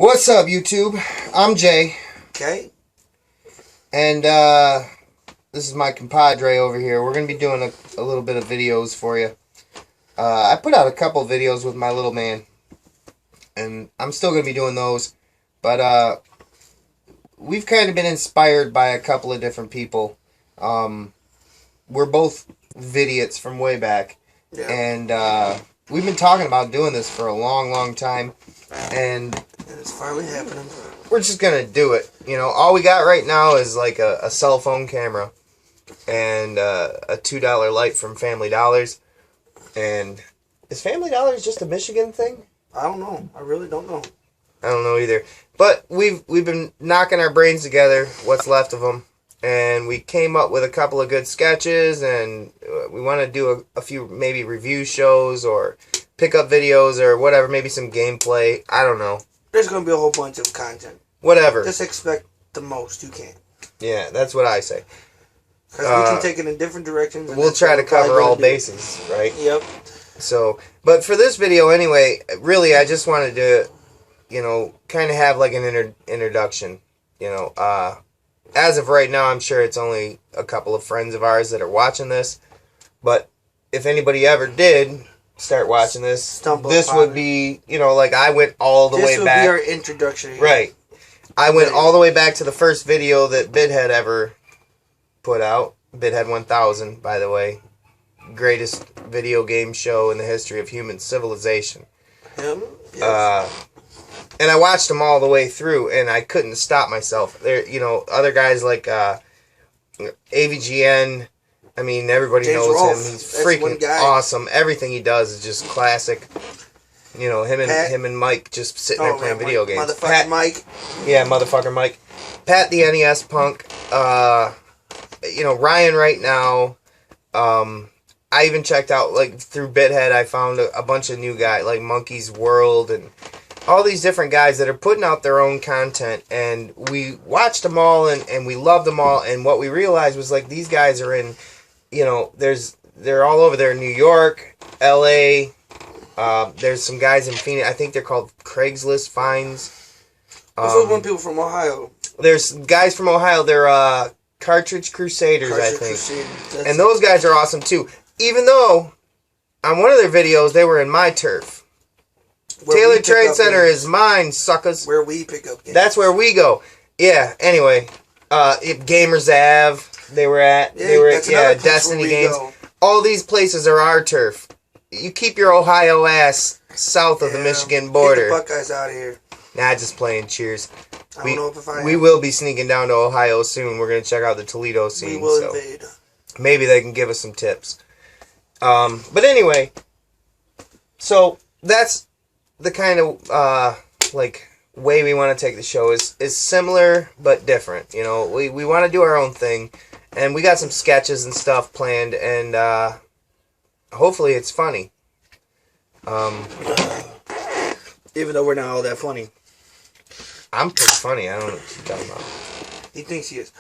What's up, YouTube? I'm Jay. Okay. And this is my compadre over here. We're going to be doing a little bit of videos for you. I put out a couple videos with my little man. And I'm still going to be doing those. But we've kind of been inspired by a couple of different people. We're both vidiots from way back. Yeah. And we've been talking about doing this for a long, long time. And it's finally happening. we're just gonna do it. You know, all we got right now is like a cell phone camera and a $2 light from Family Dollars. And is Family Dollars just a Michigan thing? I don't know. I really don't know. I don't know either. But we've been knocking our brains together, what's left of them, and we came up with a couple of good sketches, and we want to do a few maybe review shows or pickup videos or whatever, maybe some gameplay. I don't know. There's going to be a whole bunch of content. Whatever. Just expect the most you can. Yeah, that's what I say. Because we can take it in different directions. We'll try to cover all bases, right? Yep. So, but for this video anyway, really I just wanted to, you know, kind of have like an introduction. You know, as of right now, I'm sure it's only a couple of friends of ours that are watching this. But if anybody ever did start watching this, this would be, you know, like I went all the way back. This would be our introduction. Right. I went all the way back to the first video that Bidhead ever put out. Bidhead 1000, by the way. Greatest video game show in the history of human civilization. Yes. And I watched them all the way through, and I couldn't stop myself. There, you know, other guys like AVGN. I mean, everybody James knows Rolfe. him. He's freaking awesome. Everything he does is just classic. You know, him and Mike just sitting there playing video games. Motherfucker Mike. Yeah, motherfucker Mike. Pat the NES Punk. You know, Ryan right now. I even checked out, like, through Bidhead, I found a bunch of new guys, like Monkey's World, and all these different guys that are putting out their own content, and we watched them all, and we loved them all, and what we realized was, like, these guys are in, you know, they're all over there in New York, L.A., there's some guys in Phoenix, I think they're called Craigslist Finds. There's one people from Ohio. There's guys from Ohio, they're, Cartridge Crusaders, I think. And those guys are awesome, too. Even though, on one of their videos, they were in my turf. Taylor Trade Center is mine, suckers. Where we pick up games. That's where we go. Yeah, anyway. Gamers Ave, they were at. Destiny Games. All these places are our turf. You keep your Ohio ass south of the Michigan border. Get the Buckeyes out of here. Nah, just playing. Cheers. I don't know if I am. We will be sneaking down to Ohio soon. We're going to check out the Toledo scene. We will invade. Maybe they can give us some tips. But anyway, so that's the kind of, like, way we want to take the show is similar but different. You know, we want to do our own thing, and we got some sketches and stuff planned, and hopefully it's funny. Even though we're not all that funny. I'm pretty funny. I don't know what you're talking about. He thinks he is.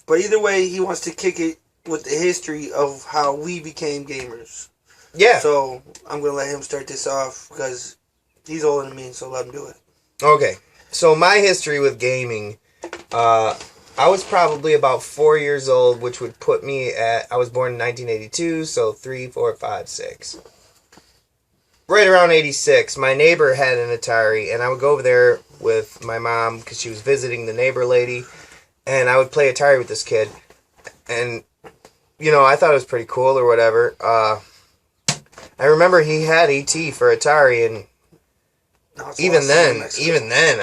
But either way, he wants to kick it with the history of how we became gamers. Yeah. So, I'm going to let him start this off because he's older than me, so let him do it. Okay. So, my history with gaming, I was probably about 4 years old, which would put me I was born in 1982, so 3, 4, 5, 6. Right around 86, my neighbor had an Atari, and I would go over there with my mom because she was visiting the neighbor lady, and I would play Atari with this kid. And, you know, I thought it was pretty cool or whatever. I remember he had E.T. for Atari, and even then,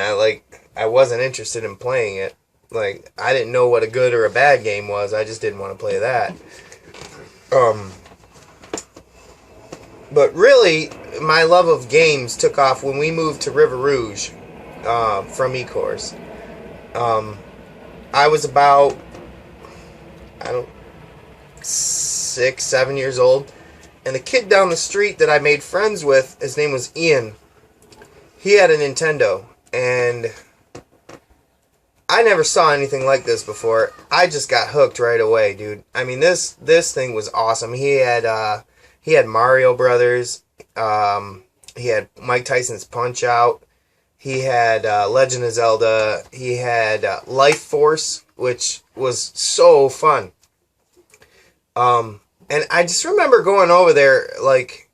I wasn't interested in playing it. Like, I didn't know what a good or a bad game was. I just didn't want to play that. But really, my love of games took off when we moved to River Rouge from Ecorse. I was about, 6, 7 years old. And the kid down the street that I made friends with, his name was Ian. He had a Nintendo. And I never saw anything like this before. I just got hooked right away, dude. I mean, this thing was awesome. He had Mario Brothers. He had Mike Tyson's Punch-Out. He had Legend of Zelda. He had Life Force, which was so fun. And I just remember going over there like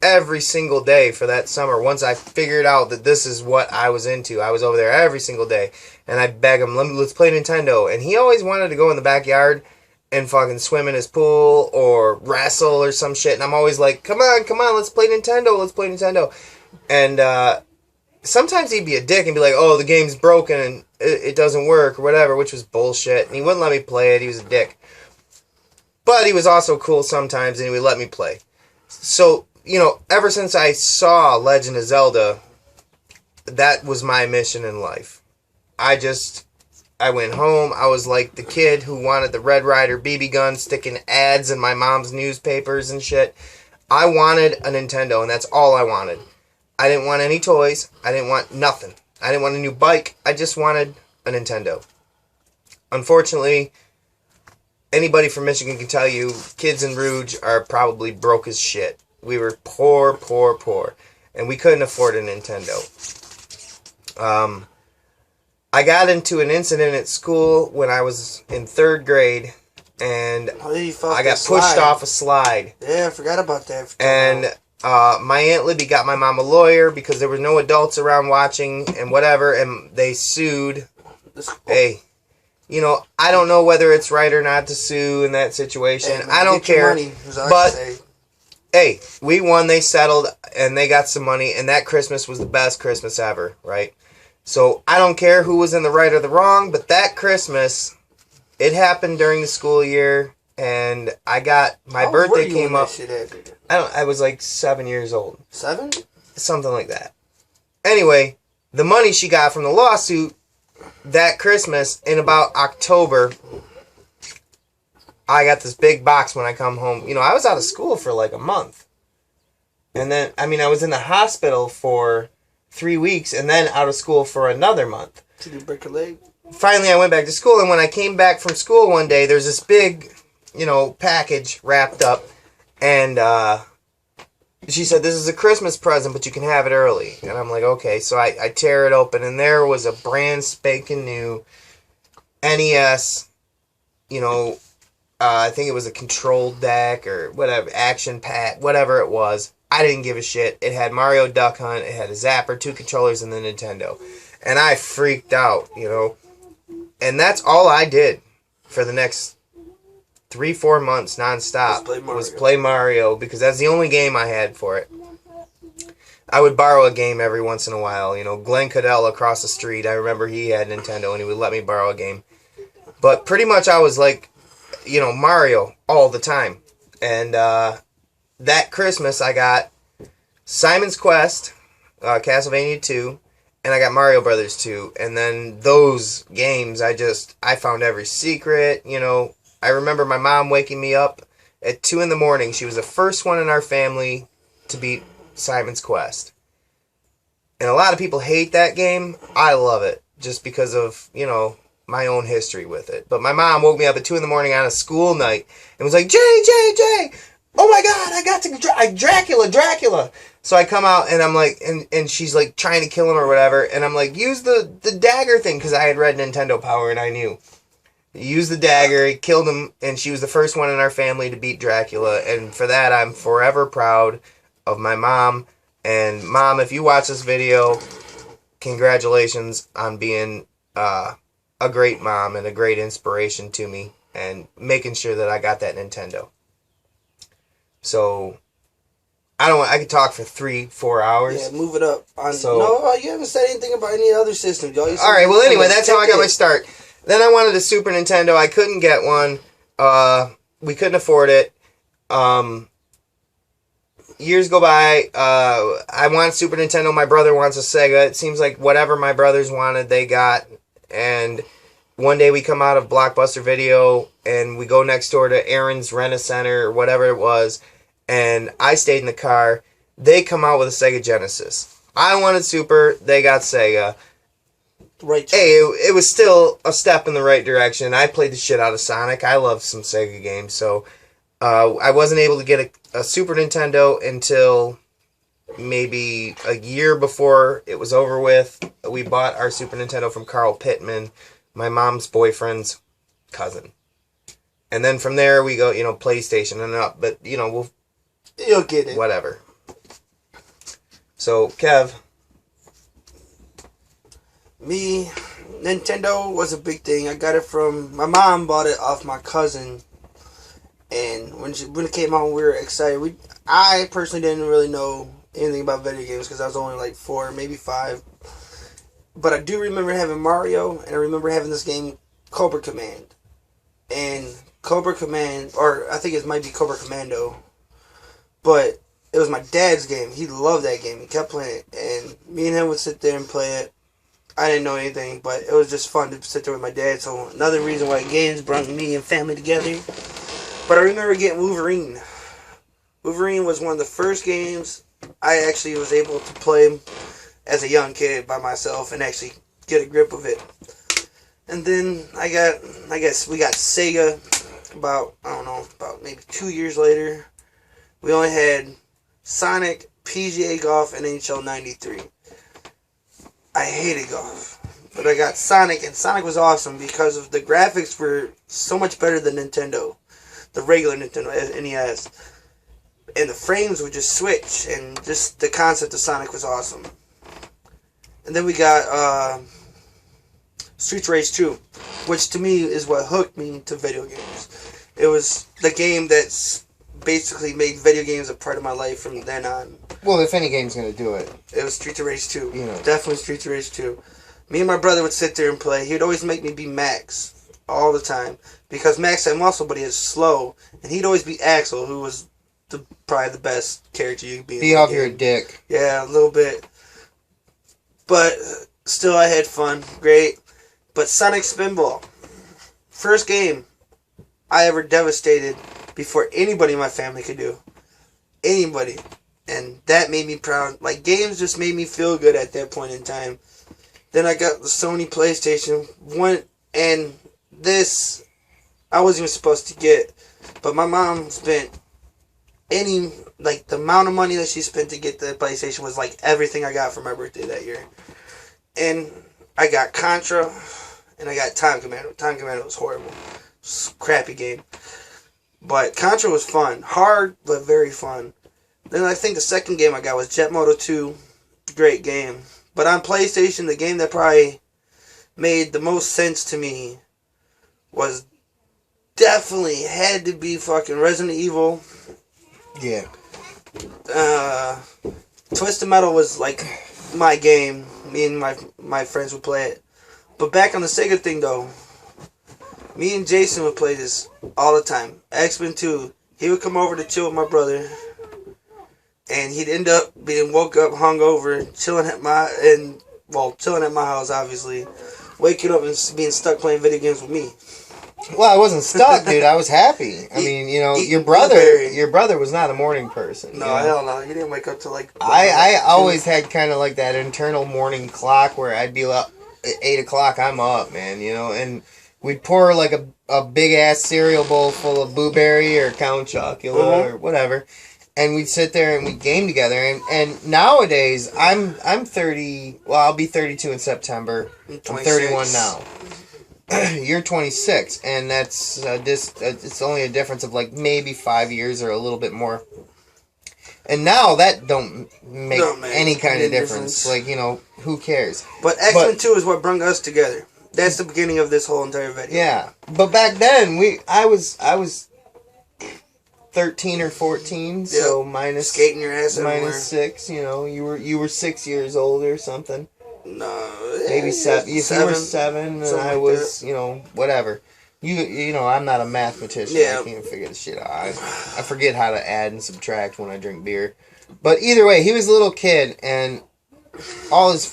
every single day for that summer. Once I figured out that this is what I was into, I was over there every single day. And I'd beg him, let's play Nintendo. And he always wanted to go in the backyard and fucking swim in his pool or wrestle or some shit. And I'm always like, come on, let's play Nintendo. And sometimes he'd be a dick and be like, oh, the game's broken and it doesn't work or whatever, which was bullshit. And he wouldn't let me play it. He was a dick. But he was also cool sometimes and he would let me play. So, ever since I saw Legend of Zelda, that was my mission in life. I went home. I was like the kid who wanted the Red Ryder BB gun sticking ads in my mom's newspapers and shit. I wanted a Nintendo, and that's all I wanted. I didn't want any toys. I didn't want nothing. I didn't want a new bike. I just wanted a Nintendo. Unfortunately, anybody from Michigan can tell you, kids in Rouge are probably broke as shit. We were poor. And we couldn't afford a Nintendo. I got into an incident at school when I was in 3rd grade, and I got pushed off a slide. Yeah, I forgot about that. And my Aunt Libby got my mom a lawyer because there were no adults around watching and whatever, and they sued. Hey, I don't know whether it's right or not to sue in that situation. Hey, man, I don't care. Money, but hey, we won, they settled, and they got some money, and that Christmas was the best Christmas ever, right? So, I don't care who was in the right or the wrong, but that Christmas, it happened during the school year, and I got, my birthday came up, I was like 7 years old. 7? Something like that. Anyway, the money she got from the lawsuit, that Christmas, in about October, I got this big box when I come home. I was out of school for like a month. And then, I was in the hospital for 3 weeks and then out of school for another month. Did you break a leg? Finally, I went back to school, and when I came back from school one day, there's this big, package wrapped up, and she said, this is a Christmas present, but you can have it early. And I'm like, okay. So I tear it open, and there was a brand spanking new NES, I think it was a control deck or whatever, action pack, whatever it was. I didn't give a shit. It had Mario Duck Hunt, it had a Zapper, 2 controllers, and the Nintendo. And I freaked out, And that's all I did for the next 3-4 months nonstop was play Mario because that's the only game I had for it. I would borrow a game every once in a while. Glenn Cadell across the street, I remember he had Nintendo and he would let me borrow a game. But pretty much I was like, Mario all the time. And that Christmas I got Simon's Quest, Castlevania 2, and I got Mario Brothers 2. And then those games, I found every secret, I remember my mom waking me up at 2 in the morning. She was the first one in our family to beat Simon's Quest. And a lot of people hate that game. I love it just because of, my own history with it. But my mom woke me up at 2 in the morning on a school night and was like, Jay, oh my God, I got to Dracula. So I come out and I'm like, and she's like trying to kill him or whatever. And I'm like, use the dagger thing because I had read Nintendo Power and I knew. Use the dagger, he killed him, and she was the first one in our family to beat Dracula. And for that, I'm forever proud of my mom. And Mom, if you watch this video, congratulations on being a great mom and a great inspiration to me and making sure that I got that Nintendo. So, I could talk for 3-4 hours. Yeah, move it up. No, you haven't said anything about any other system, Joe. Alright, well anyway, that's how I got my start. Then I wanted a Super Nintendo. I couldn't get one. We couldn't afford it. Years go by. I want Super Nintendo. My brother wants a Sega. It seems like whatever my brothers wanted, they got. And one day we come out of Blockbuster Video and we go next door to Aaron's Rent-A-Center or whatever it was. And I stayed in the car. They come out with a Sega Genesis. I wanted Super. They got Sega. Right. Hey, it was still a step in the right direction. I played the shit out of Sonic. I love some Sega games. So I wasn't able to get a Super Nintendo until maybe a year before it was over with, we bought our Super Nintendo from Carl Pittman, my mom's boyfriend's cousin. And then from there we go, PlayStation and up. But, You'll get it. whatever. So, Kev. Me, Nintendo was a big thing. I got it from... My mom bought it off my cousin. And when it came out, we were excited. I personally didn't really know anything about video games because I was only like 4, maybe 5. But I do remember having Mario, and I remember having this game, Cobra Command. And Cobra Command, or I think it might be Cobra Commando, but it was my dad's game. He loved that game. He kept playing it, and me and him would sit there and play it. I didn't know anything, but it was just fun to sit there with my dad. So another reason why games brought me and family together. But I remember getting Wolverine. Wolverine was one of the first games I actually was able to play as a young kid by myself and actually get a grip of it. And then I guess we got Sega about maybe 2 years later. We only had Sonic, PGA Golf, and NHL 93. I hated golf. But I got Sonic, and Sonic was awesome because of the graphics were so much better than Nintendo. The regular Nintendo NES. And the frames would just switch, and just the concept of Sonic was awesome. And then we got Streets Rage 2, which to me is what hooked me to video games. It was the game that's basically made video games a part of my life from then on. Well, if any game's going to do it. It was Streets of Rage 2. You know. Definitely Streets of Rage 2. Me and my brother would sit there and play. He would always make me be Max all the time. Because Max had muscle, but he is slow. And he'd always be Axel, who was probably the best character you could be. Be off your dick. Yeah, a little bit. But still, I had fun. Great. But Sonic Spinball. First game I ever devastated before anybody in my family could do. Anybody. And that made me proud. Like, games just made me feel good at that point in time. Then I got the Sony PlayStation 1, and this I wasn't even supposed to get. But my mom spent the amount of money that she spent to get the PlayStation was like everything I got for my birthday that year. And I got Contra, and I got Time Commando. Time Commando was horrible. It was a crappy game. But Contra was fun. Hard, but very fun. Then I think the second game I got was Jet Moto 2. Great game. But on PlayStation, the game that probably made the most sense to me was definitely had to be fucking Resident Evil. Yeah. Twisted Metal was like my game. Me and my friends would play it. But back on the Sega thing though, me and Jason would play this all the time. X-Men 2. He would come over to chill with my brother. And he'd end up being woke up hungover, chilling at my house obviously. Waking up and being stuck playing video games with me. Well, I wasn't stuck, dude. I was happy. I mean, your brother was not a morning person. No, hell no. He didn't wake up till like... I always had kind of like that internal morning clock where I'd be up at 8 o'clock, I'm up, man, and we'd pour like a big-ass cereal bowl full of Blueberry or Count Chocula or whatever, and we'd sit there and we'd game together. And nowadays, I'm 30, well, I'll be 32 in September. I'm 31 now. You're 26, and that's it's only a difference of like maybe 5 years or a little bit more. And now that don't make any kind of difference. Like, who cares? But X-Men 2 is what brought us together. That's the beginning of this whole entire video. Yeah, but back then I was 13 or 14, so minus skating your ass minus 6. You were 6 years old or something. No, maybe 7. If you were 7, and I was, whatever. I'm not a mathematician. Yeah. I can't figure this shit out. I forget how to add and subtract when I drink beer. But either way, he was a little kid, and all his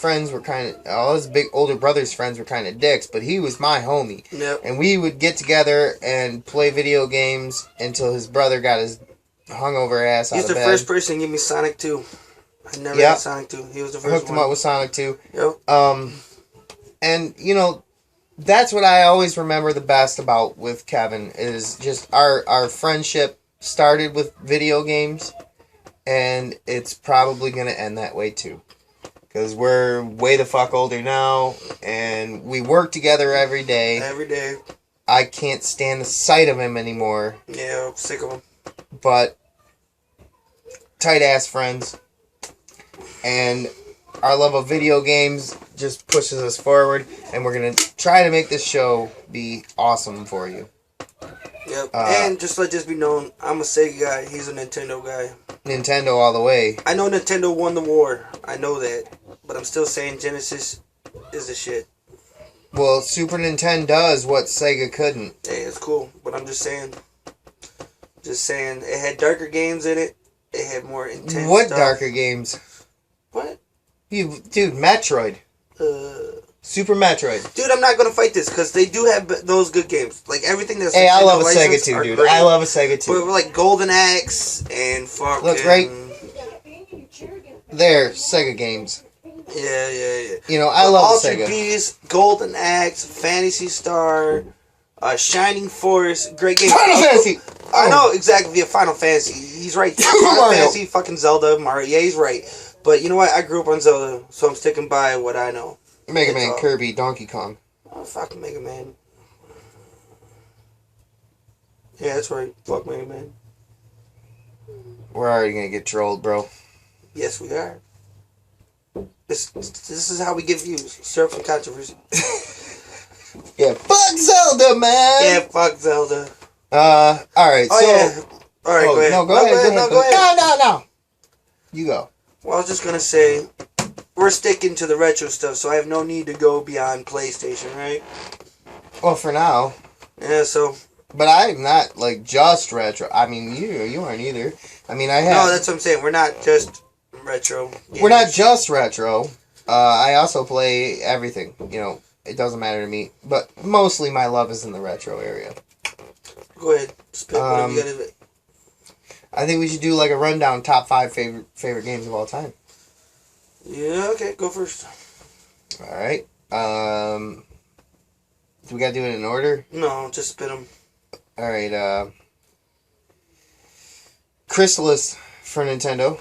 big older brother's friends were kind of dicks, but he was my homie. Yep. And we would get together and play video games until his brother got his hungover ass out of bed. He's the first person to give me Sonic 2. I never had Sonic 2. He was the first one. Hooked him up with Sonic 2. Yep. And, that's what I always remember the best about with Kevin is just our friendship started with video games. and it's probably going to end that way too. Because we're way the fuck older now, and we work together every day. Every day. I can't stand the sight of him anymore. Yeah, I'm sick of him. But tight ass friends, and our love of video games just pushes us forward, and we're gonna try to make this show be awesome for you. Yep. And just let this be known, I'm a Sega guy. He's a Nintendo guy. Nintendo all the way. I know Nintendo won the war. I know that. But I'm still saying Genesis is the shit. Well, Super Nintendo does what Sega couldn't. Hey, it's cool. But I'm just saying. Just saying. It had darker games in it. It had more intense What stuff. darker games? What? Dude, Metroid. Super Metroid. Dude, I'm not gonna fight this because they do have those good games. Like everything that's. Hey, I Nintendo love a Sega licensed too, are dude. great. I love a Sega too. But like Golden Axe and fucking. Look, right there, Sega games. Yeah. You know, I love Altered Sega. Beast, Golden Axe, Fantasy Star, Shining Force, great games. Final Fantasy! I know exactly via Final Fantasy. He's right. Final Mario. Fantasy, fucking Zelda, Mario. Yeah, he's right. But you know what? I grew up on Zelda, so I'm sticking by what I know. Mega That's Man, all. Kirby, Donkey Kong. Oh, fuck Mega Man. Yeah, that's right. Fuck Mega Man. We're already gonna get trolled, bro. Yes, we are. This is how we get views. Stir up some controversy. Yeah, fuck Zelda, man! Yeah, fuck Zelda. Alright, Oh, so... yeah. Alright, go ahead. No, go ahead. No, go ahead. No. You go. Well, I was just gonna say, we're sticking to the retro stuff, so I have no need to go beyond PlayStation, right? Well, for now. Yeah, so... But I'm not, like, just retro. I mean, you aren't either. I mean, I have... No, that's what I'm saying. We're not just retro gamers. We're not just retro. I also play everything. You know, it doesn't matter to me. But mostly my love is in the retro area. Go ahead. Spit whatever you gotta... I think we should do, like, a rundown top 5 favorite games of all time. Yeah, okay, go first. Alright. Do we gotta do it in order? No, just spit them. Alright, Chrysalis for Nintendo.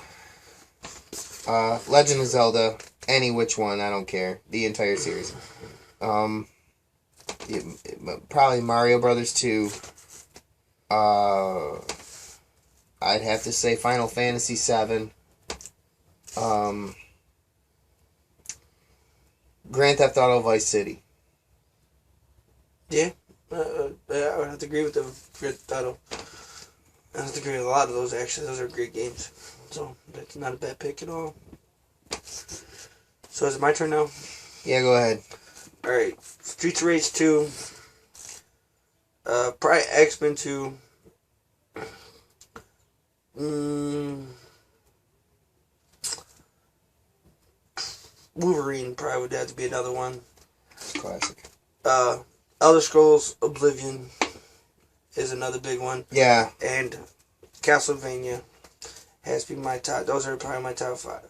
Legend of Zelda. Any which one, I don't care. The entire series. Probably Mario Brothers 2. I'd have to say Final Fantasy 7. Grand Theft Auto Vice City. Yeah. I would have to agree with the Grand Theft Auto. I have to agree with a lot of those, actually. Those are great games. So, that's not a bad pick at all. So, is it my turn now? Yeah, go ahead. Alright. Streets of Rage 2. Probably X-Men 2. Wolverine probably would have to be another one. It's classic. Elder Scrolls Oblivion is another big one. Yeah. And Castlevania has to be my top. Those are probably my top 5.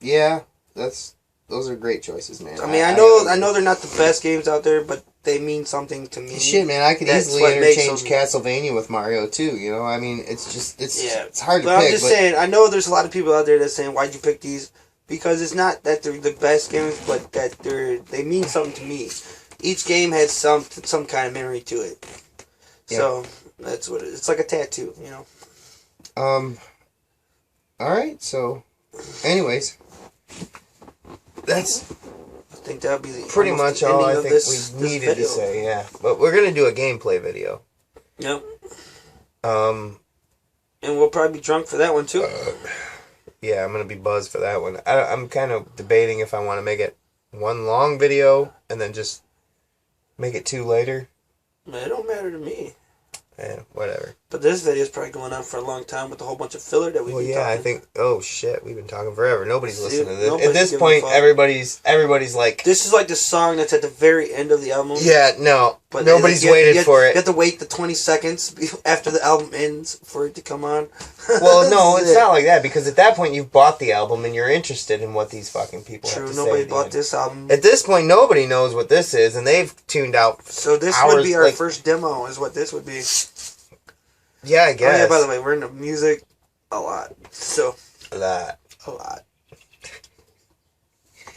Yeah, those are great choices, man. I mean, I know they're not the best games out there, but they mean something to me. Shit, man, I could That's easily what makes interchange them- Castlevania with Mario too. You know, I mean, it's hard to But pick. I'm just saying, I know there's a lot of people out there that's saying, "Why'd you pick these?" Because it's not that they're the best games, but that they mean something to me. Each game has some kind of memory to it. Yeah. So that's what it's like a tattoo, you know. All right. So, anyways, that's I think that would be the pretty almost much all I ending of think this we needed video. to say. Yeah, but we're gonna do a gameplay video. Yep. Um. And we'll probably be drunk for that one too. Yeah, I'm gonna be buzzed for that one. I'm kind of debating if I want to make it one long video and then just make it 2 later. Man, it don't matter to me. Whatever. But this video is probably going on for a long time with a whole bunch of filler that we've Well, been yeah, I talking. think. Oh shit, we've been talking forever. Nobody's See, listening to this. nobody's At this giving a point, fuck. everybody's like, This is like the song that's at the very end of the album. yeah, no, But nobody's you waited for You it. have to wait the 20 seconds after the album ends for it to come on. Well, no, This is it's it. not like that because at that point you've bought the album and you're interested in what these fucking people True, have to say. nobody at the bought end. this album. At this point, nobody knows what this is, and they've tuned out. So this hours, would be our like- first demo, is what this would be. Yeah, I Oh guess. yeah, by the way, we're into music. a lot. So A lot. a lot.